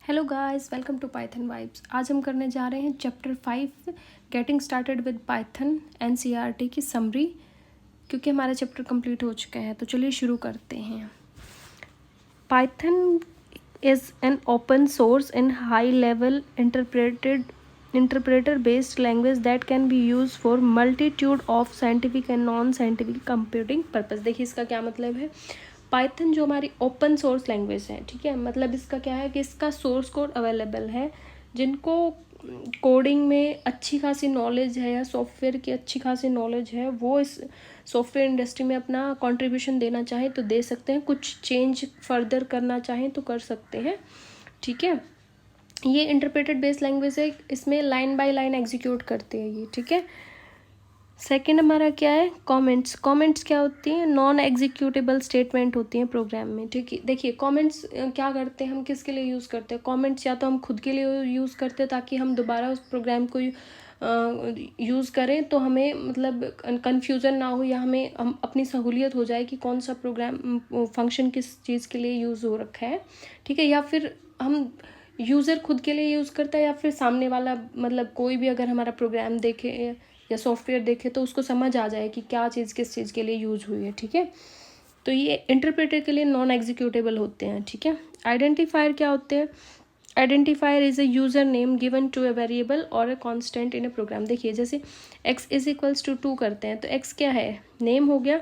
Hello guys, welcome to Python vibes. आज हम करने जा रहे हैं chapter 5 getting started with Python NCERT की समरी, क्योंकि हमारा चैप्टर कंप्लीट हो चुका है। तो चलिए शुरू करते हैं। Python is an open source and high level interpreter based language that can be use for multitude of scientific and non scientific computing purpose. देखिए इसका क्या मतलब है। पाइथन जो हमारी ओपन सोर्स लैंग्वेज है, ठीक है, मतलब इसका क्या है कि इसका सोर्स कोड अवेलेबल है। जिनको कोडिंग में अच्छी खासी नॉलेज है या सॉफ्टवेयर की अच्छी खासी नॉलेज है, वो इस सॉफ्टवेयर इंडस्ट्री में अपना कंट्रीब्यूशन देना चाहें तो दे सकते हैं, कुछ चेंज फर्दर करना चाहें तो कर सकते हैं, ठीक है। ये इंटरप्रेटेड बेस्ड लैंग्वेज है, इसमें लाइन बाय लाइन एग्जीक्यूट करते हैं ये, ठीक है। सेकेंड हमारा क्या है, कमेंट्स। कमेंट्स क्या होती हैं, नॉन एग्जीक्यूटेबल स्टेटमेंट होती हैं प्रोग्राम में, ठीक है। देखिए कमेंट्स क्या करते हैं, हम किसके लिए यूज़ करते हैं कमेंट्स, या तो हम खुद के लिए यूज़ करते हैं ताकि हम दोबारा उस प्रोग्राम को यूज़ करें तो हमें मतलब कन्फ्यूज़न ना हो, या हम अपनी सहूलियत हो जाए कि कौन सा प्रोग्राम फंक्शन किस चीज़ के लिए यूज़ हो रखा है, ठीक है। या फिर हम यूज़र खुद के लिए यूज़ करता है, या फिर सामने वाला मतलब कोई भी अगर हमारा प्रोग्राम देखे या सॉफ्टवेयर देखे तो उसको समझ आ जाए कि क्या चीज़ किस चीज़ के लिए यूज़ हुई है, ठीक है। तो ये इंटरप्रेटर के लिए नॉन एग्जीक्यूटेबल होते हैं, ठीक है। आइडेंटिफायर क्या होते हैं, identifier is a user name given to a variable और a constant in a programme. देखिए जैसे x इज इक्वल्स टू 2 करते हैं तो x क्या है, नेम हो गया।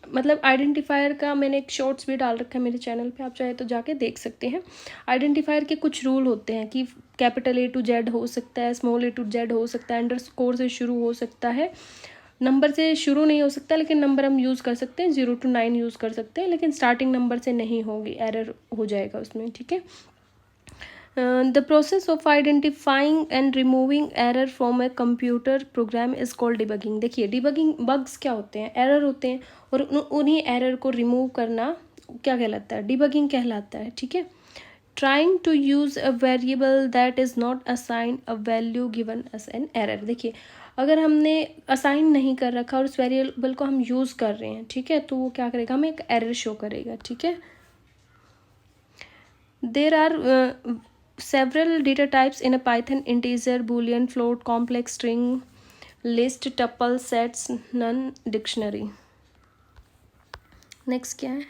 मतलब आइडेंटिफायर का मैंने एक शॉर्ट्स भी डाल रखा है मेरे चैनल पे, आप चाहे तो जाके देख सकते हैं। आइडेंटिफायर के कुछ रूल होते हैं कि कैपिटल A to Z हो सकता है, स्मॉल A to Z हो सकता है, अंडरस्कोर से शुरू हो सकता है, नंबर से शुरू नहीं हो सकता, लेकिन नंबर हम यूज़ कर सकते हैं, 0 to 9 यूज़ कर सकते हैं, लेकिन स्टार्टिंग नंबर से नहीं होगी, एरर हो जाएगा उसमें, ठीक है। The process of identifying and removing error from a computer program is called debugging। देखिए debugging bugs क्या होते हैं, error होते हैं, और उन्हीं error को remove करना क्या कहलाता है, debugging कहलाता है, ठीक है। Trying to use a variable that is not assigned a value given as an error। देखिए अगर हमने असाइन नहीं कर रखा और उस वेरिएबल को हम यूज़ कर रहे हैं, ठीक है, तो वो क्या करेगा, हमें एक एरर शो करेगा, ठीक है। There are several data types in a Python: integer, boolean, float, complex string, list, tuple, sets, none, dictionary। Next क्या है,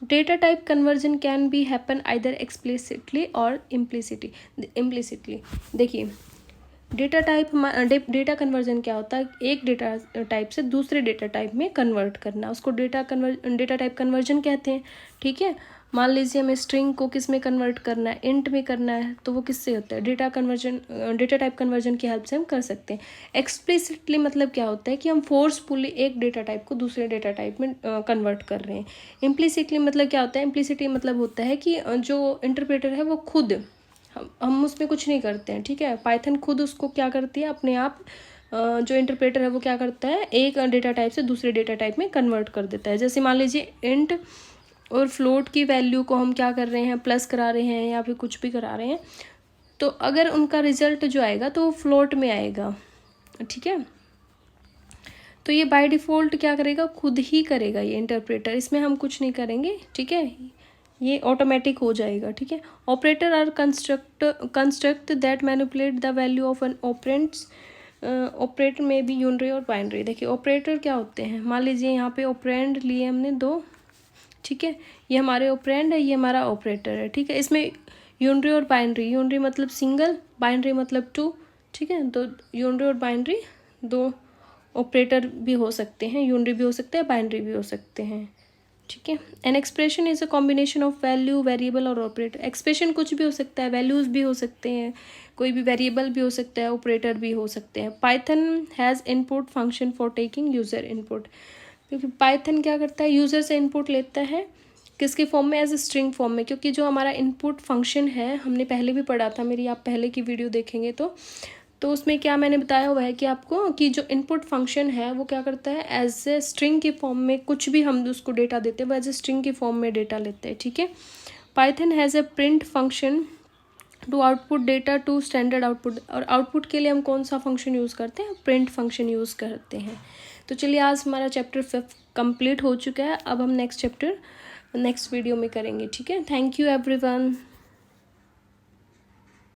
data type conversion can be happen either explicitly और इम्प्लिसिटली। देखिए डेटा कन्वर्जन क्या होता है, एक डेटा टाइप से दूसरे डेटा टाइप में कन्वर्ट करना, उसको डेटा टाइप कन्वर्जन कहते हैं, ठीक है। मान लीजिए हमें स्ट्रिंग को किस में कन्वर्ट करना है, इंट में करना है, तो वो किससे होता है, डेटा टाइप कन्वर्जन की हेल्प से हम कर सकते हैं। एक्सप्लिसिटली मतलब क्या होता है कि हम फोर्सफुली एक डेटा टाइप को दूसरे डेटा टाइप में कन्वर्ट कर रहे हैं। इम्प्लिसिटली मतलब क्या होता है, इम्प्लिसिटली मतलब होता है कि जो इंटरप्रेटर है वो खुद, हम उसमें कुछ नहीं करते हैं, ठीक है। पाइथन खुद उसको क्या करती है, अपने आप जो इंटरप्रेटर है वो क्या करता है, एक डेटा टाइप से दूसरे डेटा टाइप में कन्वर्ट कर देता है। जैसे मान लीजिए इंट और फ्लोट की वैल्यू को हम क्या कर रहे हैं, प्लस करा रहे हैं या फिर कुछ भी करा रहे हैं, तो अगर उनका रिजल्ट जो आएगा तो वो फ्लोट में आएगा, ठीक है। तो ये बाय डिफ़ॉल्ट क्या करेगा, खुद ही करेगा ये इंटरप्रेटर, इसमें हम कुछ नहीं करेंगे, ठीक है, ये ऑटोमेटिक हो जाएगा, ठीक है। Operator are construct that manipulate the value of an operands. Operator में भी यूनरी और बाइनरी। देखिए ऑपरेटर क्या होते हैं, मान लीजिए यहाँ पे ऑपरेंड लिए हमने 2, ठीक है, ये हमारे ऑपरेंड है, ये हमारा ऑपरेटर है, ठीक है। इसमें यूनरी और बाइनरी, यूनरी मतलब सिंगल, बाइनरी मतलब 2, ठीक है। तो यूनरी और बाइनरी दो ऑपरेटर भी हो सकते हैं, यूनरी भी हो सकते हैं, बाइनरी भी हो सकते हैं, ठीक है। An expression is a combination of value, variable और ऑपरेटर। एक्सप्रेशन कुछ भी हो सकता है, वैल्यूज़ भी हो सकते हैं, कोई भी वेरिएबल भी हो सकता है, ऑपरेटर भी हो सकते हैं। Python has input function for taking user input, क्योंकि पाइथन क्या करता है, यूज़र से इनपुट लेता है, किसके फॉर्म में, एज ए स्ट्रिंग फॉर्म में, क्योंकि जो हमारा इनपुट फंक्शन है हमने पहले भी पढ़ा था, मेरी आप पहले की वीडियो देखेंगे तो उसमें क्या मैंने बताया हुआ है कि आपको कि जो इनपुट फंक्शन है वो क्या करता है, एज ए स्ट्रिंग के फॉर्म में कुछ भी हम उसको डेटा देते हैं वो एज ए स्ट्रिंग के फॉर्म में डेटा लेते हैं, ठीक है। Python has a print function to output data to standard output, और आउटपुट के लिए हम कौन सा फंक्शन यूज़ करते हैं, प्रिंट फंक्शन यूज़ करते हैं। तो चलिए आज हमारा चैप्टर 5 कंप्लीट हो चुका है, अब हम नेक्स्ट वीडियो में करेंगे, ठीक है। Thank you everyone.